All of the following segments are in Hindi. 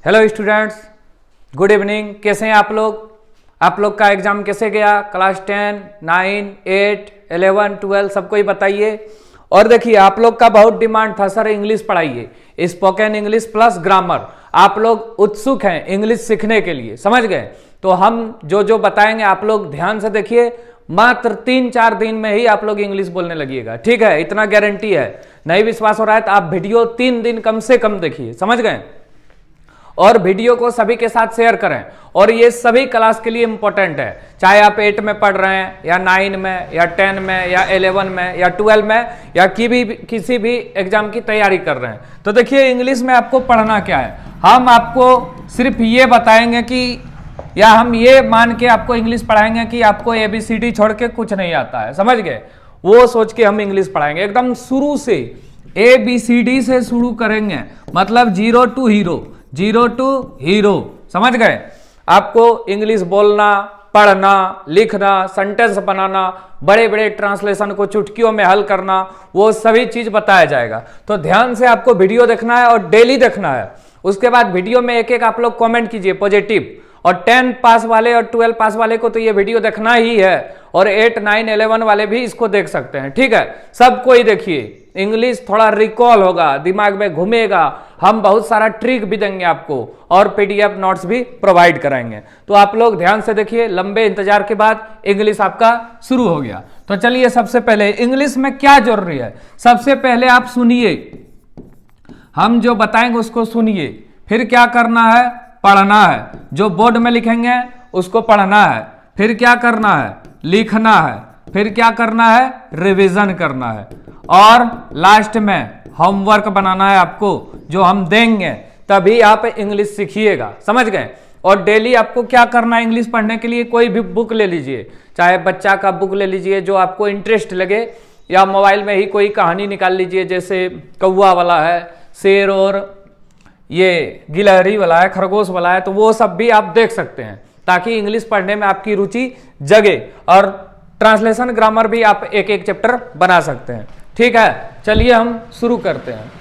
Hello students, good evening. कैसे हैं आप लोग? आप लोग का एग्जाम कैसे गया? क्लास 10, 9, 8, 11, 12 सबको ही बताइए। और देखिए, आप लोग का बहुत डिमांड था, सर इंग्लिश पढ़ाइए, स्पोकन इंग्लिश प्लस ग्रामर। आप लोग उत्सुक हैं इंग्लिश सीखने के लिए, समझ गए? तो हम जो बताएंगे आप लोग ध्यान से देखिए। मात्र 3-4 दिन में ही आप लोग इंग्लिश बोलने लगिएगा, ठीक है? इतना गारंटी है। नहीं विश्वास हो रहा है तो आप वीडियो 3 दिन कम से कम देखिए, समझ गए? और वीडियो को सभी के साथ शेयर करें। और ये सभी क्लास के लिए इंपॉर्टेंट है, चाहे आप 8 में पढ़ रहे हैं या 9 में या 10 में या 11 में या 12 में या किसी भी एग्जाम की तैयारी कर रहे हैं। तो देखिए, इंग्लिश में आपको पढ़ना क्या है, हम आपको सिर्फ ये बताएंगे कि या हम ये मान के आपको इंग्लिश पढ़ाएंगे कि आपको ABCD छोड़ के कुछ नहीं आता है, समझ गए? वो सोच के हम इंग्लिश पढ़ाएंगे। एकदम शुरू से ABCD से शुरू करेंगे, मतलब जीरो टू हीरो, समझ गए? आपको इंग्लिश बोलना, पढ़ना, लिखना, सेंटेंस बनाना, बड़े बड़े ट्रांसलेशन को चुटकियों में हल करना, वो सभी चीज बताया जाएगा। तो ध्यान से आपको वीडियो देखना है और डेली देखना है। उसके बाद वीडियो में एक एक आप लोग कमेंट कीजिए पॉजिटिव। और 10 पास वाले और 12 पास वाले को तो ये वीडियो देखना ही है, और 8, 9, 11 वाले भी इसको देख सकते हैं, ठीक है? सबको ही देखिए। इंग्लिश थोड़ा रिकॉल होगा, दिमाग में घूमेगा। हम बहुत सारा ट्रिक भी देंगे आपको और PDF नोट्स भी प्रोवाइड कराएंगे। तो आप लोग ध्यान से देखिए। लंबे इंतजार के बाद इंग्लिश आपका शुरू हो गया। तो चलिए, सबसे पहले इंग्लिश में क्या जरूरी है, सबसे पहले आप सुनिए, हम जो बताएंगे उसको सुनिए। फिर क्या करना है? पढ़ना है। जो बोर्ड में लिखेंगे उसको पढ़ना है। फिर क्या करना है? लिखना है। फिर क्या करना है? रिवीजन करना है। और लास्ट में होमवर्क बनाना है आपको, जो हम देंगे, तभी आप इंग्लिश सीखिएगा, समझ गए? और डेली आपको क्या करना है इंग्लिश पढ़ने के लिए? कोई भी बुक ले लीजिए, चाहे बच्चा का बुक ले लीजिए जो आपको इंटरेस्ट लगे, या मोबाइल में ही कोई कहानी निकाल लीजिए, जैसे कौवा वाला है, शेर और ये गिलहरी वाला है, खरगोश वाला है, तो वो सब भी आप देख सकते हैं, ताकि इंग्लिश पढ़ने में आपकी रुचि जगे। और ट्रांसलेशन ग्रामर भी आप एक एक चैप्टर बना सकते हैं, ठीक है? चलिए हम शुरू करते हैं।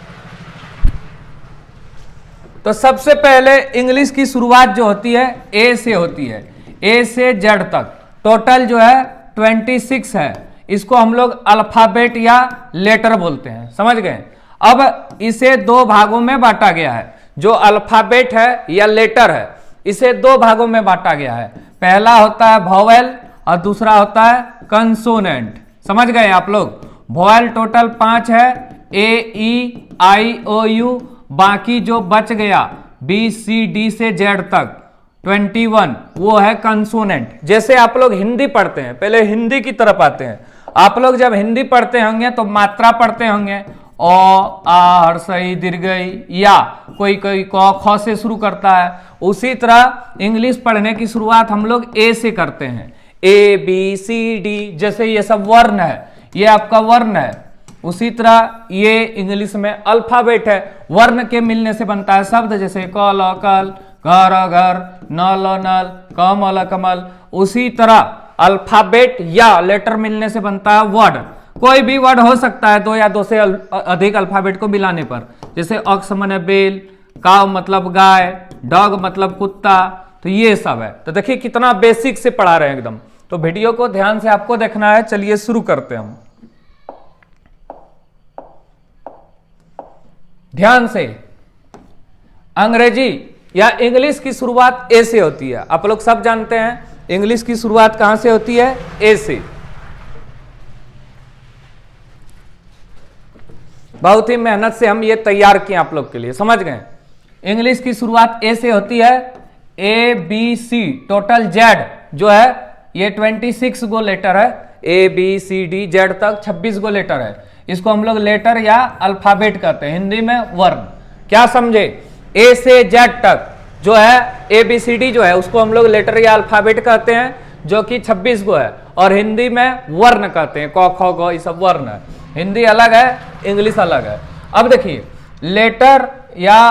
तो सबसे पहले इंग्लिश की शुरुआत जो होती है A से होती है, A से Z तक टोटल जो है 26 है। इसको हम लोग अल्फाबेट या लेटर बोलते हैं, समझ गए? अब इसे 2 भागों में बांटा गया है। जो अल्फाबेट है या लेटर है, इसे 2 भागों में बांटा गया है। पहला होता है वोवेल और दूसरा होता है कंसोनेंट, समझ गए आप लोग? वोवेल टोटल 5 है, A-E-I-O-U। बाकी जो बच गया B-C-D से Z तक 21, वो है कंसोनेंट। जैसे आप लोग हिंदी पढ़ते हैं, पहले हिंदी की तरफ आते हैं। आप लोग जब हिंदी पढ़ते होंगे तो मात्रा पढ़ते होंगे, ओ, आ, हर्षई, दीर्घई, या कोई क, ख से शुरू करता है। उसी तरह इंग्लिश पढ़ने की शुरुआत हम लोग A से करते हैं। ABCD, जैसे ये सब वर्ण है, ये आपका वर्ण है। उसी तरह ये इंग्लिश में अल्फाबेट है, वर्ण के मिलने से बनता है शब्द, जैसे क ल कल, घर घर, न ल नल, कमल कमल। उसी तरह अल्फाबेट या लेटर मिलने से बनता है वर्ड। कोई भी वर्ड हो सकता है 2 या 2 से अधिक अल्फाबेट को मिलाने पर, जैसे ऑक्स माने बेल, काव मतलब गाय, डॉग मतलब कुत्ता। तो ये सब है। तो देखिए कितना बेसिक से पढ़ा रहे हैं एकदम। तो वीडियो को ध्यान से आपको देखना है। चलिए शुरू करते हैं हम। ध्यान से, अंग्रेजी या इंग्लिश की शुरुआत A से होती है। आप लोग सब जानते हैं इंग्लिश की शुरुआत कहां से होती है? A से। बहुत ही मेहनत से हम ये तैयार किए आप लोग के लिए, समझ गए? इंग्लिश की शुरुआत A से होती है। ABC टोटल Z जो है ये 26 गो लेटर है। ABCD Z तक 26 गो लेटर है। इसको हम लोग लेटर या अल्फाबेट कहते हैं, हिंदी में वर्ण। क्या समझे? A से Z तक जो है ABCD जो है उसको हम लोग लेटर या अल्फाबेट कहते हैं, जो कि 26 गो है। और हिंदी में वर्ण कहते हैं, क ख ग, ये सब वर्ण है। हिंदी अलग है, इंग्लिश अलग है। अब देखिए, लेटर या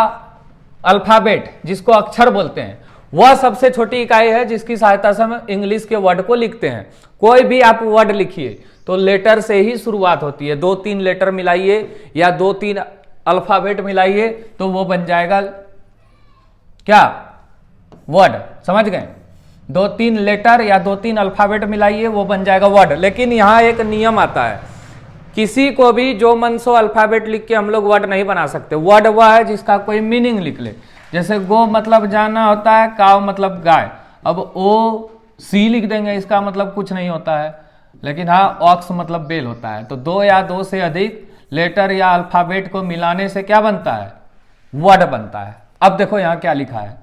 अल्फाबेट जिसको अक्षर बोलते हैं, वह सबसे छोटी इकाई है जिसकी सहायता से हम इंग्लिश के वर्ड को लिखते हैं। कोई भी आप वर्ड लिखिए तो लेटर से ही शुरुआत होती है। 2-3 लेटर मिलाइए या 2-3 अल्फाबेट मिलाइए तो वो बन जाएगा क्या, वर्ड। समझ गए, 2-3 लेटर या 2-3 अल्फाबेट मिलाइए वो बन जाएगा वर्ड। लेकिन यहाँ एक नियम आता है, किसी को भी जो मन सो अल्फाबेट लिख के हम लोग वर्ड नहीं बना सकते। वर्ड वह है जिसका कोई मीनिंग लिख ले। जैसे गो मतलब जाना होता है, काव मतलब गाय। अब ओ सी लिख देंगे, इसका मतलब कुछ नहीं होता है। लेकिन हाँ, ऑक्स मतलब बेल होता है। तो 2 या 2 से अधिक लेटर या अल्फाबेट को मिलाने से क्या बनता है, वर्ड बनता है। अब देखो यहाँ क्या लिखा है,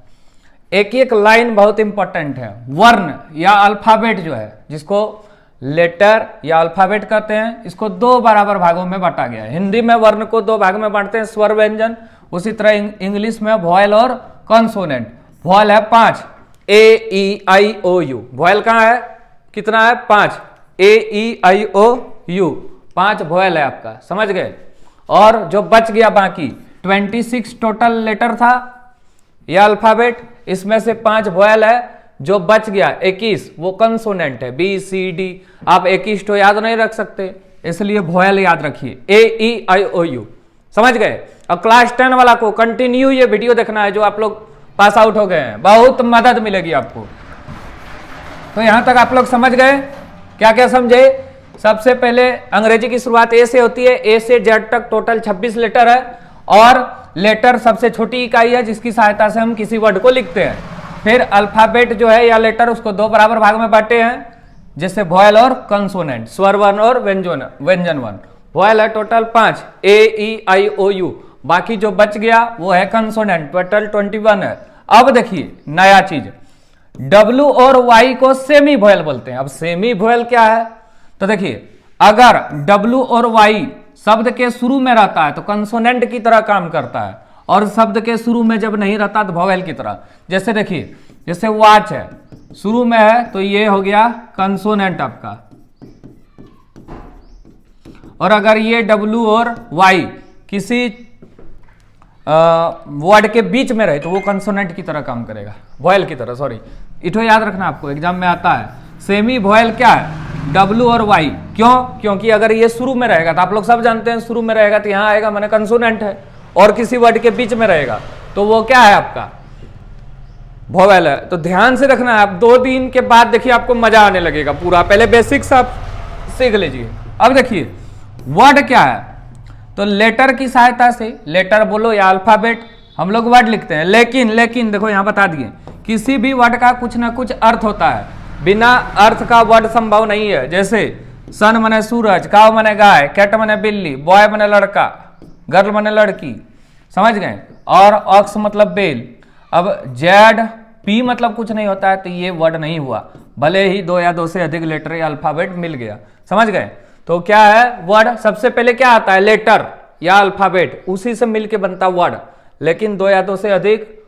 एक एक लाइन बहुत इंपॉर्टेंट है। वर्ण या अल्फाबेट जो है, जिसको लेटर या अल्फाबेट कहते हैं, इसको 2 बराबर भागों में बांटा गया है। हिंदी में वर्ण को 2 भाग में बांटते हैं, स्वर व्यंजन। उसी तरह इंग्लिश में वॉयल और कॉन्सोनेंट। वॉयल है 5, A-E-I-O-U। वॉयल कहाँ है, कितना है, 5, A-E-I-O-U, 5 वॉयल है आपका। समझ गए। और जो बच गया बाकी 26 टोटल लेटर था या अल्फाबेट, इसमें से 5 वॉयल है। जो बच गया 21 वो कंसोनेंट है, B-C-D। आप 21 तो याद नहीं रख सकते, इसलिए वॉयल याद रखिए, A-E-I-O-U। समझ गए। अब क्लास 10 वाला को कंटिन्यू ये वीडियो देखना है, जो आप लोग पास आउट हो गए हैं, बहुत मदद मिलेगी आपको। तो यहां तक आप लोग समझ गए, क्या क्या समझे। सबसे पहले अंग्रेजी की शुरुआत ए से होती है, ए से जेड तक टोटल 26 लेटर है। और लेटर सबसे छोटी इकाई है जिसकी सहायता से हम किसी वर्ड को लिखते हैं। फिर अल्फाबेट जो है या लेटर, उसको 2 बराबर भाग में बांटे हैं, जैसे वॉयल और कंसोनेंट, स्वर वर्ण और व्यंजन वर्ण। वॉयल है टोटल 5, A-E-I-O-U। बाकी जो बच गया वो है कंसोनेंट, टोटल 21 है। अब देखिए नया चीज, W और Y को सेमी वॉयल बोलते हैं। अब सेमी वॉयल क्या है, तो देखिए अगर W और Y शब्द के शुरू में रहता है तो कंसोनेंट की तरह काम करता है, और शब्द के शुरू में जब नहीं रहता तो वॉवेल की तरह। जैसे देखिए, जैसे वॉच है, शुरू में है तो ये हो गया कंसोनेंट आपका। और अगर ये W और Y किसी वर्ड के बीच में रहे तो वो कंसोनेंट की तरह काम करेगा, वॉयल की तरह। सॉरी, इठो याद रखना, आपको एग्जाम में आता है। सेमी वॉयल क्या है, W और Y। क्यों, क्योंकि अगर ये शुरू में रहेगा तो आप लोग सब जानते हैं, शुरू में रहेगा तो यहां आएगा, माने कंसोनेंट है। और किसी वर्ड के बीच में रहेगा तो वो क्या है आपका, वॉवेल है। तो ध्यान से रखना है। आप 2 दिन के बाद देखिए आपको मजा आने लगेगा पूरा। पहले बेसिक्स आप सीख लीजिए। अब देखिए वर्ड क्या है, तो लेटर की सहायता से, लेटर बोलो या अल्फाबेट, हम लोग वर्ड लिखते हैं। लेकिन देखो यहां बता दिए, किसी भी वर्ड का कुछ ना कुछ अर्थ होता है, बिना अर्थ का वर्ड संभव नहीं है। जैसे सन मने सूरज, काव मने गाय, कैट मने बिल्ली, बॉय मने लड़का, गर्ल मने लड़की। समझ गए। और ऑक्स मतलब बेल। अब जेड पी मतलब कुछ नहीं होता है, तो ये वर्ड नहीं हुआ, भले ही 2 या 2 से अधिक लेटर या अल्फाबेट मिल गया। समझ गए। तो क्या है वर्ड, सबसे पहले क्या आता है, लेटर या अल्फाबेट, उसी से मिलके बनता वर्ड। लेकिन 2 या 2 से अधिक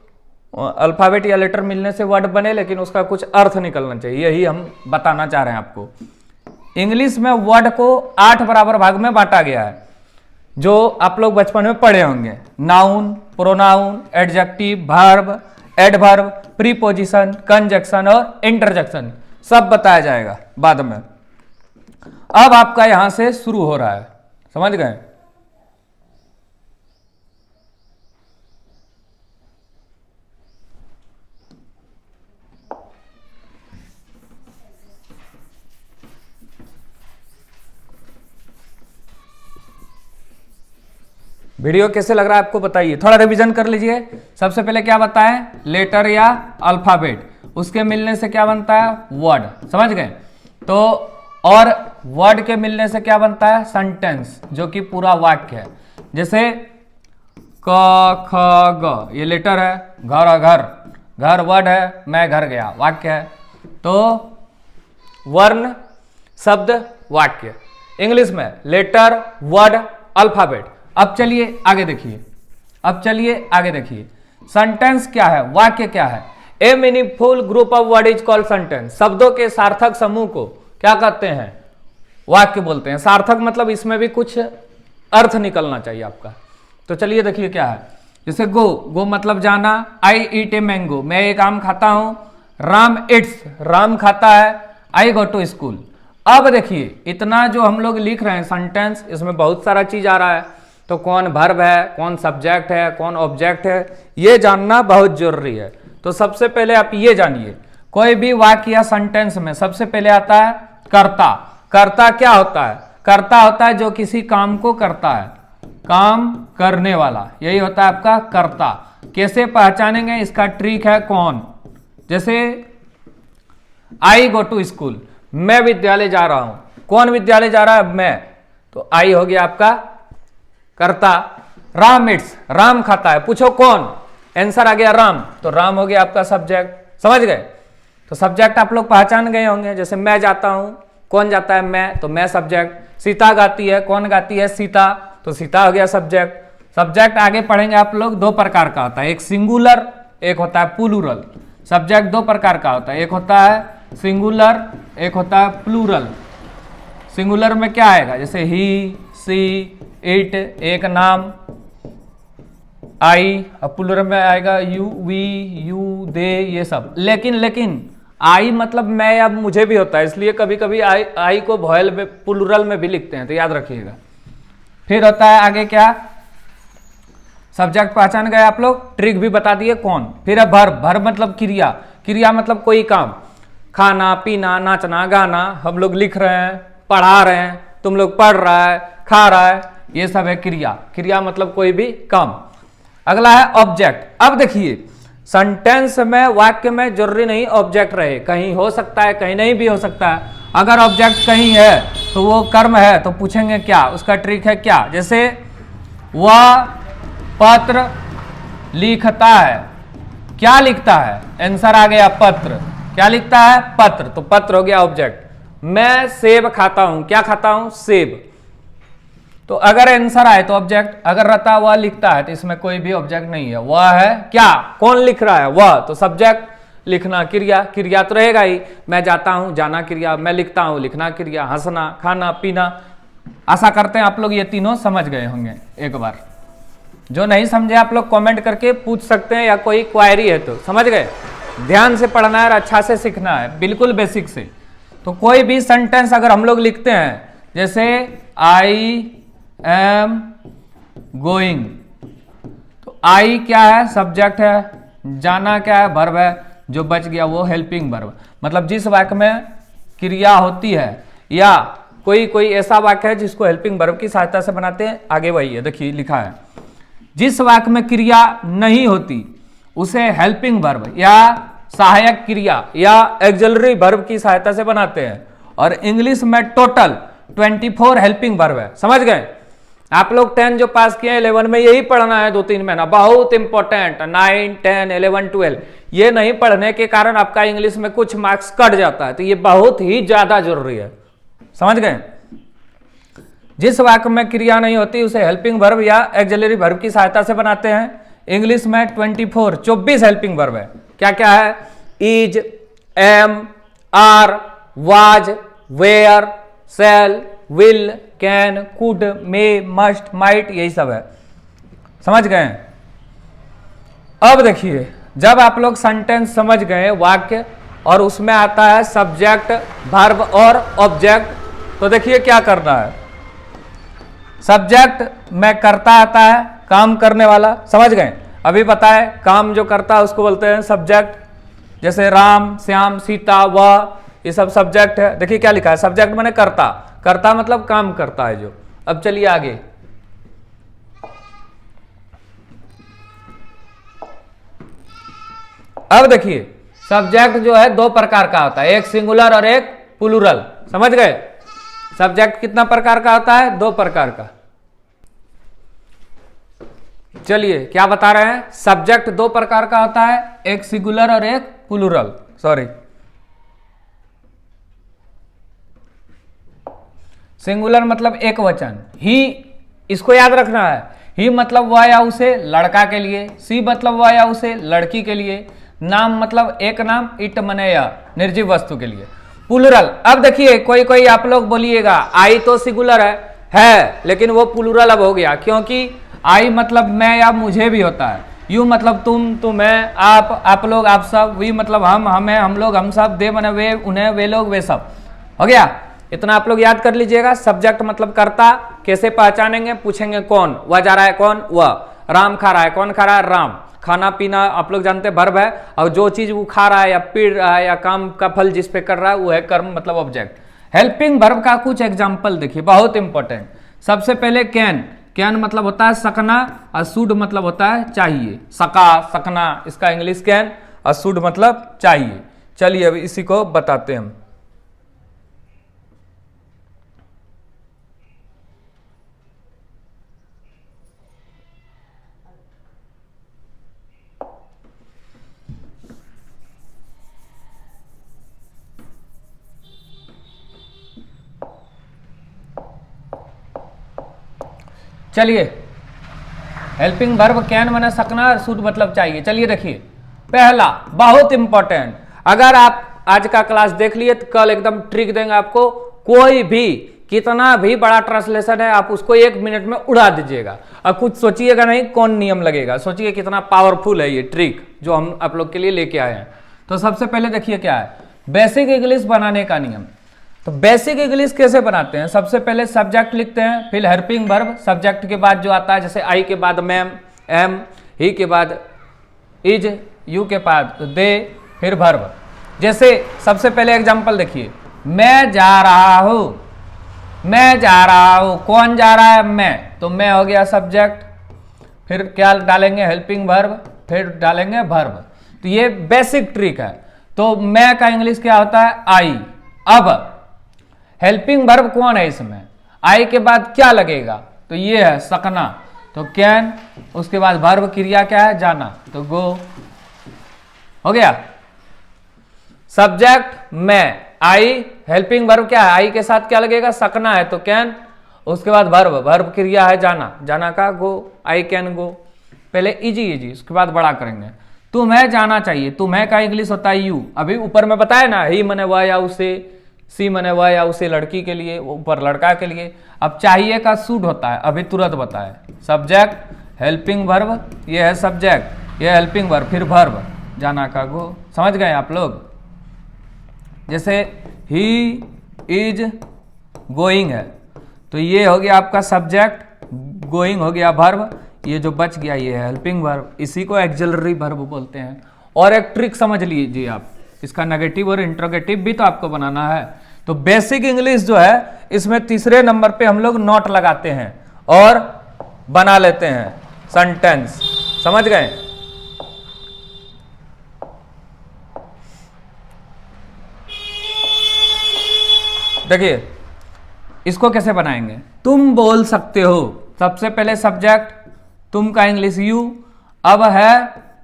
अल्फाबेट या लेटर मिलने से वर्ड बने, लेकिन उसका कुछ अर्थ निकलना चाहिए, यही हम बताना चाह रहे हैं आपको। इंग्लिश में वर्ड को 8 बराबर भाग में बांटा गया है, जो आप लोग बचपन में पढ़े होंगे। Noun, pronoun, adjective, verb, adverb, preposition, conjunction और इंटरजेक्शन, सब बताया जाएगा बाद में। अब आपका यहां से शुरू हो रहा है, समझ गए। वीडियो कैसे लग रहा है आपको बताइए, थोड़ा रिवीजन कर लीजिए। सबसे पहले क्या बताएं, लेटर या अल्फाबेट, उसके मिलने से क्या बनता है, वर्ड। समझ गए। तो और वर्ड के मिलने से क्या बनता है, सेंटेंस, जो कि पूरा वाक्य है। जैसे क ख ग, ये लेटर है, घर घर, घर वर्ड है, मैं घर गया वाक्य है। तो वर्ण, शब्द, वाक्य। इंग्लिश में लेटर, वर्ड, अल्फाबेट। अब चलिए आगे देखिए, सेंटेंस क्या है, वाक्य क्या है। ए meaningful group of word is called sentence. शब्दों के सार्थक समूह को क्या कहते हैं, वाक्य बोलते हैं। सार्थक मतलब इसमें भी कुछ अर्थ निकलना चाहिए आपका। तो चलिए देखिए क्या है। जैसे गो मतलब जाना, आई ईट ए मैंगो, मैं एक आम खाता हूं। राम इट्स, राम खाता है। आई गो टू स्कूल। अब देखिए इतना जो हम लोग लिख रहे हैं सेंटेंस, इसमें बहुत सारा चीज आ रहा है। तो कौन वर्ब है, कौन सब्जेक्ट है, कौन ऑब्जेक्ट है, ये जानना बहुत जरूरी है। तो सबसे पहले आप ये जानिए, कोई भी वाक्य या सेंटेंस में सबसे पहले आता है कर्ता। कर्ता क्या होता है? कर्ता होता है जो किसी काम को करता है, काम करने वाला, यही होता है आपका कर्ता। कैसे पहचानेंगे? इसका ट्रिक है कौन। जैसे आई गो टू स्कूल, मैं विद्यालय जा रहा हूं। कौन विद्यालय जा रहा है? मैं। तो आई हो गया आपका कर्ता। राम इट्स, राम खाता है। पूछो कौन? आंसर आ गया राम, तो राम हो गया आपका सब्जेक्ट। समझ गए? तो सब्जेक्ट आप लोग पहचान गए होंगे। जैसे मैं जाता हूं, कौन जाता है? मैं, तो मैं सब्जेक्ट। सीता गाती है, कौन गाती है? सीता, तो सीता हो गया सब्जेक्ट। सब्जेक्ट आगे पढ़ेंगे आप लोग, दो प्रकार का होता है, एक सिंगुलर, एक होता है प्लूरल। सब्जेक्ट दो प्रकार का होता है, एक होता है सिंगुलर, एक होता है प्लूरल। सिंगुलर में क्या आएगा? जैसे ही, सी, इट, एक नाम, आई। अब प्लूरल में आएगा यू, वी, यू, दे, ये सब। लेकिन आई मतलब मैं या मुझे भी होता है, इसलिए कभी कभी आई को वॉयल में, प्लूरल में भी लिखते हैं, तो याद रखिएगा। फिर होता है आगे क्या? सब्जेक्ट पहचान गए आप लोग, ट्रिक भी बता दिए कौन। फिर है वर्ब। वर्ब मतलब क्रिया। क्रिया मतलब कोई काम, खाना, पीना, नाचना, गाना। हम लोग लिख रहे हैं, पढ़ा रहे हैं, तुम लोग पढ़ रहा है, खा रहा है, ये सब है क्रिया। क्रिया मतलब कोई भी काम। अगला है ऑब्जेक्ट। अब देखिए, सेंटेंस में, वाक्य में जरूरी नहीं ऑब्जेक्ट रहे, कहीं हो सकता है, कहीं नहीं भी हो सकता है। अगर ऑब्जेक्ट कहीं है तो वो कर्म है, तो पूछेंगे क्या? उसका ट्रिक है क्या? जैसे वह पत्र लिखता है, क्या लिखता है? आंसर आ गया पत्र। क्या लिखता है? पत्र, तो पत्र हो गया ऑब्जेक्ट। मैं सेब खाता हूं, क्या खाता हूं? सेब। तो अगर आंसर आए तो ऑब्जेक्ट, अगर रहता हुआ लिखता है तो इसमें कोई भी ऑब्जेक्ट नहीं है। वह है क्या? कौन लिख रहा है? वह, तो सब्जेक्ट। लिखना क्रिया, क्रिया तो रहेगा ही। मैं जाता हूं, जाना क्रिया। मैं लिखता हूं, लिखना क्रिया। हंसना, खाना, पीना। आशा करते हैं आप लोग ये तीनों समझ गए होंगे। एक बार जो नहीं समझे आप लोग कमेंट करके पूछ सकते हैं, या कोई क्वायरी है तो। समझ गए? ध्यान से पढ़ना है और अच्छा से सीखना है, बिल्कुल बेसिक से। तो कोई भी सेंटेंस अगर हम लोग लिखते हैं, जैसे आई एम गोइंग, तो आई क्या है? सब्जेक्ट है। जाना क्या है? वर्ब है। जो बच गया वो हेल्पिंग वर्ब। मतलब जिस वाक्य में क्रिया होती है, या कोई ऐसा वाक्य है जिसको हेल्पिंग वर्ब की सहायता से बनाते हैं, आगे वही है। देखिए लिखा है, जिस वाक्य में क्रिया नहीं होती उसे हेल्पिंग वर्ब या सहायक क्रिया या एक्सिलरी वर्ब की सहायता से बनाते हैं। और इंग्लिश में टोटल 24 हेल्पिंग वर्ब है। समझ गए? आप लोग 10 जो पास किए 11 में यही पढ़ना है 2-3 महीना, बहुत इंपॉर्टेंट। 9, 10, 11, 12 ये नहीं पढ़ने के कारण आपका इंग्लिश में कुछ मार्क्स कट जाता है, तो ये बहुत ही ज्यादा जरूरी है। समझ गए? जिस वाक्य में क्रिया नहीं होती उसे हेल्पिंग वर्ब या एक्सिलरी वर्ब की सहायता से बनाते हैं। इंग्लिश में 24 हेल्पिंग वर्ब है। क्या क्या है? Is, am, are, was, were, shall, will, can, could, may, must, might, यही सब है। समझ गए? अब देखिए, जब आप लोग सेंटेंस समझ गए, वाक्य, और उसमें आता है सब्जेक्ट, वर्ब और ऑब्जेक्ट, तो देखिए क्या करना है। सब्जेक्ट में करता आता है, काम करने वाला। समझ गए? अभी बताए, काम जो करता है उसको बोलते हैं सब्जेक्ट। जैसे राम, श्याम, सीता, वह, ये सब सब्जेक्ट है। देखिए क्या लिखा है, सब्जेक्ट माने करता। करता मतलब काम करता है जो। अब चलिए आगे, अब देखिए सब्जेक्ट जो है दो प्रकार का होता है, एक सिंगुलर और एक प्लूरल। समझ गए? सब्जेक्ट कितना प्रकार का होता है? 2 प्रकार का। चलिए क्या बता रहे हैं, सब्जेक्ट 2 प्रकार का होता है, एक सिंगुलर और एक प्लूरल। सॉरी, सिंगुलर मतलब एक वचन। ही, इसको याद रखना है। ही मतलब वह या उसे, लड़का के लिए। सी मतलब वह या उसे, लड़की के लिए। नाम मतलब एक नाम, इट मने या, निर्जीव वस्तु के लिए। प्लूरल, अब देखिए कोई आप लोग बोलिएगा आई तो सिंगुलर है लेकिन वो प्लूरल अब हो गया, क्योंकि आई मतलब मैं या मुझे भी होता है। यू मतलब तुम, तुम्हें, आप लोग, आप सब। वी मतलब हम, हमें, हम लोग, हम सब। दे मने वे, उन्हें, वे लोग, वे सब। हो गया? इतना आप लोग याद कर लीजिएगा। सब्जेक्ट मतलब कर्ता, कैसे पहचानेंगे, पूछेंगे कौन, वह जा रहा है कौन, वह। राम खा रहा है, कौन खा रहा है, राम। खाना पीना आप लोग जानते हैं वर्ब है, और जो चीज वो खा रहा है या पी रहा है या काम का फल जिस पे कर रहा है वो है कर्म मतलब ऑब्जेक्ट। हेल्पिंग वर्ब का कुछ एग्जाम्पल देखिए, बहुत इंपॉर्टेंट। सबसे पहले कैन, कैन मतलब होता है सकना, और शुड मतलब होता है चाहिए। सका, सकना, इसका इंग्लिश कैन, और शुड मतलब चाहिए। चलिए अब इसी को बताते हैं हम। चलिए, हेल्पिंग वर्ब कैन माने सकना, शुड मतलब चाहिए। चलिए देखिए, पहला बहुत इंपॉर्टेंट, अगर आप आज का क्लास देख लिए तो कल एकदम ट्रिक देंगे आपको। कोई भी कितना भी बड़ा ट्रांसलेशन है आप उसको 1 मिनट में उड़ा दीजिएगा, और कुछ सोचिएगा नहीं कौन नियम लगेगा। सोचिए कितना पावरफुल है ये ट्रिक जो हम आप लोग के लिए लेके आए हैं। तो सबसे पहले देखिए क्या है, बेसिक इंग्लिश बनाने का नियम। तो बेसिक इंग्लिश कैसे बनाते हैं, सबसे पहले सब्जेक्ट लिखते हैं, फिर हेल्पिंग वर्ब, सब्जेक्ट के बाद जो आता है जैसे आई के बाद मैम, एम, ही के बाद इज, यू के बाद दे, फिर वर्ब। जैसे सबसे पहले एग्जांपल देखिए, मैं जा रहा हूं, मैं जा रहा हूं, कौन जा रहा है, मैं, तो मैं हो गया सब्जेक्ट, फिर क्या डालेंगे, हेल्पिंग वर्ब, फिर डालेंगे वर्ब। तो ये बेसिक ट्रिक है। तो मैं का इंग्लिश क्या होता है, आई। अब हेल्पिंग वर्ब कौन है इसमें, आई के बाद क्या लगेगा, तो ये है सकना, तो कैन, उसके बाद वर्ब क्रिया क्या है, जाना, तो गो। हो गया सब्जेक्ट मैं, आई, हेल्पिंग वर्ब क्या है, आई के साथ क्या लगेगा, सकना है तो कैन, उसके बाद वर्ब, वर्ब क्रिया है जाना, जाना का गो, आई कैन गो। पहले इजी इजी, उसके बाद बड़ा करेंगे। तुम्हें जाना चाहिए, तुम्हें का इंग्लिश होता है यू। अभी ऊपर में बताया ना, ही मने वह या उसे, सी मने वह या उसे लड़की के लिए, ऊपर लड़का के लिए। अब चाहिए का शुड होता है, अभी तुरंत बताए। सब्जेक्ट, हेल्पिंग वर्ब, ये है सब्जेक्ट, ये हेल्पिंग वर्ब, फिर वर्ब, जाना का गो। समझ गए आप लोग। जैसे ही इज गोइंग है, तो ये हो गया आपका सब्जेक्ट, गोइंग हो गया वर्ब, ये जो बच गया ये है हेल्पिंग वर्ब। इसी को एक्सिलरी वर्ब बोलते हैं। और एक ट्रिक समझ लीजिए आप, इसका नेगेटिव और इंट्रोगेटिव भी तो आपको बनाना है। तो बेसिक इंग्लिश जो है इसमें तीसरे नंबर पे हम लोग नॉट लगाते हैं और बना लेते हैं सेंटेंस। समझ गए। देखिए इसको कैसे बनाएंगे, तुम बोल सकते हो, सबसे पहले सब्जेक्ट, तुम का इंग्लिश यू, अब है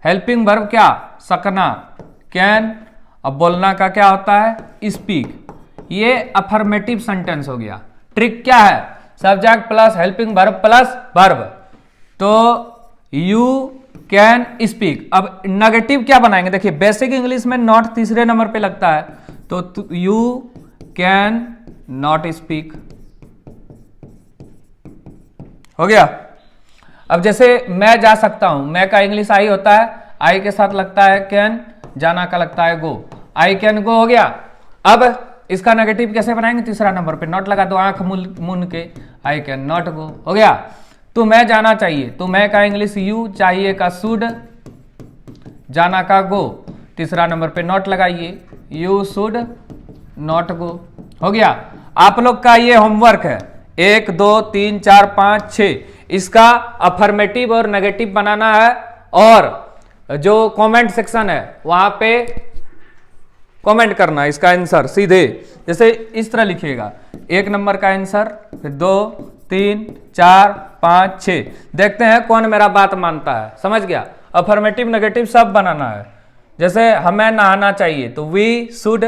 हेल्पिंग वर्ब क्या, सकना, कैन, अब बोलना का क्या होता है, स्पीक। ये अफर्मेटिव सेंटेंस हो गया। ट्रिक क्या है, subject plus helping verb plus verb, तो यू कैन स्पीक। अब नेगेटिव क्या बनाएंगे, देखिए बेसिक इंग्लिश में नॉट तीसरे नंबर पे लगता है, तो यू कैन नॉट स्पीक। हो गया। अब जैसे मैं जा सकता हूं, मैं का इंग्लिश आई होता है, आई के साथ लगता है कैन, जाना का लगता है गो, आई कैन गो। हो गया। अब इसका नेगेटिव कैसे बनाएंगे, तीसरा नंबर पे नॉट लगा दो, आंख मुन के, आई कैन नॉट गो। हो गया। तो मैं जाना चाहिए, तो मैं का इंग्लिश यू, चाहिए का शुड, जाना का गो, तीसरा नंबर पे नॉट लगाइए, यू शुड नॉट गो। हो गया। आप लोग का ये होमवर्क है, 1 2 3 4 5 6, इसका अफर्मेटिव और नेगेटिव बनाना है। और जो कमेंट सेक्शन है वहां पे कमेंट करना इसका आंसर सीधे, जैसे इस तरह लिखिएगा, 1 नंबर का आंसर, फिर 2 3 4 5 6। देखते हैं कौन मेरा बात मानता है। समझ गया। अफर्मेटिव नेगेटिव सब बनाना है। जैसे हमें नहाना चाहिए, तो वी शुड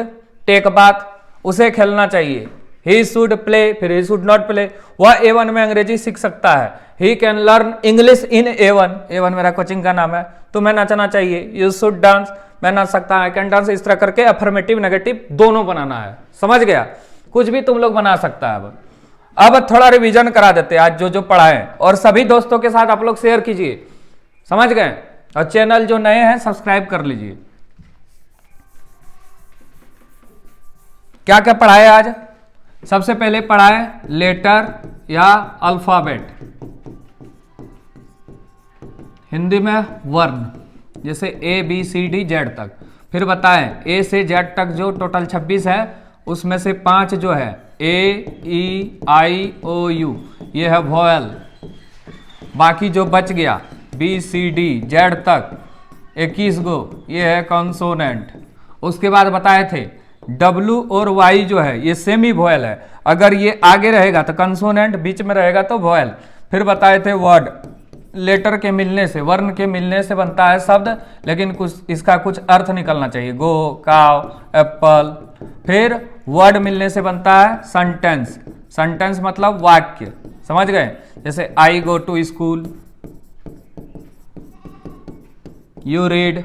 टेक बाथ, उसे खेलना चाहिए, ही शुड प्ले, फिर ही शुड नॉट प्ले। वह A1 में अंग्रेजी सीख सकता है, he can learn English in A1 मेरा कोचिंग का नाम है। तुम्हें नाचना चाहिए, यू शुड डांस, मैं नाच सकता हूं, आई कैन डांस। इस तरह करके अफर्मेटिव नेगेटिव दोनों बनाना है। समझ गया। कुछ भी तुम लोग बना सकता है। अब थोड़ा रिवीजन करा देते हैं आज जो पढ़ा है, और सभी दोस्तों के साथ आप लोग शेयर कीजिए। समझ गए। और चैनल जो नए हैं सब्सक्राइब कर लीजिए। क्या क्या पढ़ाए आज, सबसे पहले पढ़ा है लेटर या अल्फाबेट, हिंदी में वर्ण, जैसे A B C D Z तक। फिर बताएं ए से जेड तक जो टोटल 26 है उसमें से 5 जो है ए ई आई ओ यू ये है वॉयल, बाकी जो बच गया बी सी डी जेड तक 21 गो ये है कॉन्सोनेंट। उसके बाद बताए थे डब्लू और वाई जो है ये सेमी वॉयल है, अगर ये आगे रहेगा तो कंसोनेंट, बीच में रहेगा तो वॉयल। फिर बताए थे वर्ड, लेटर के मिलने से, वर्ण के मिलने से बनता है शब्द, लेकिन कुछ इसका कुछ अर्थ निकलना चाहिए, गो, काव, एप्पल। फिर वर्ड मिलने से बनता है सेंटेंस, सेंटेंस मतलब वाक्य, समझ गए, जैसे I go to school, you read.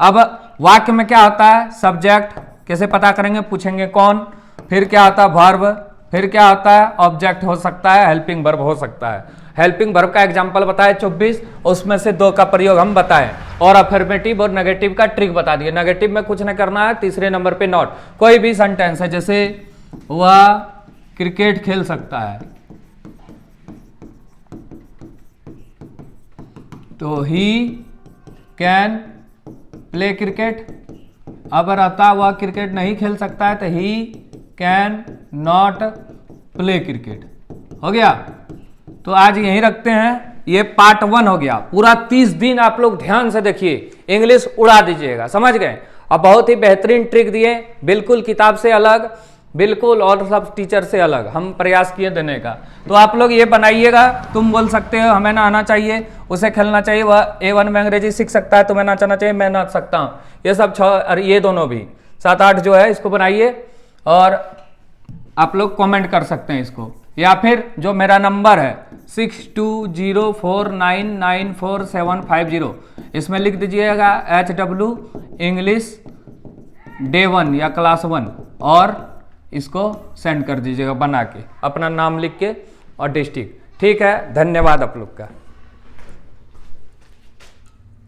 अब वाक्य में क्या होता है, सब्जेक्ट, कैसे पता करेंगे, पूछेंगे कौन। फिर क्या होता है वर्ब, फिर क्या होता है ऑब्जेक्ट हो सकता है, हेल्पिंग वर्ब हो सकता है। हेल्पिंग वर्ब का एग्जांपल बताए 24, उसमें से 2 का प्रयोग हम बताएं, और अफर्मेटिव और नेगेटिव का ट्रिक बता दिए। नेगेटिव में कुछ न करना है, तीसरे नंबर पे नॉट। कोई भी सेंटेंस है, जैसे वह क्रिकेट खेल सकता है तो ही कैन प्ले क्रिकेट। अब रहता वह क्रिकेट नहीं खेल सकता है तो he can not play cricket. हो गया, तो आज यहीं रखते हैं, ये पार्ट 1 हो गया। पूरा 30 दिन आप लोग ध्यान से देखिए, इंग्लिश उड़ा दीजिएगा, समझ गए। अब बहुत ही बेहतरीन ट्रिक दिए, बिल्कुल किताब से अलग, बिल्कुल और सब टीचर से अलग हम प्रयास किए देने का। तो आप लोग ये बनाइएगा, तुम बोल सकते हो हमें ना आना चाहिए, उसे खेलना चाहिए, वह A1 में अंग्रेजी सीख सकता है, तुम्हें नाचना चाहिए, मैं नाच सकता हूँ, ये सब 6 और ये दोनों भी 7-8 जो है इसको बनाइए, और आप लोग कमेंट कर सकते हैं इसको, या फिर जो मेरा नंबर है 6204994750 इसमें लिख दीजिएगा HW इंग्लिश डे 1 या क्लास 1, और इसको सेंड कर दीजिएगा बना के, अपना नाम लिख के और डिस्ट्रिक्ट। ठीक है, धन्यवाद आप लोग का।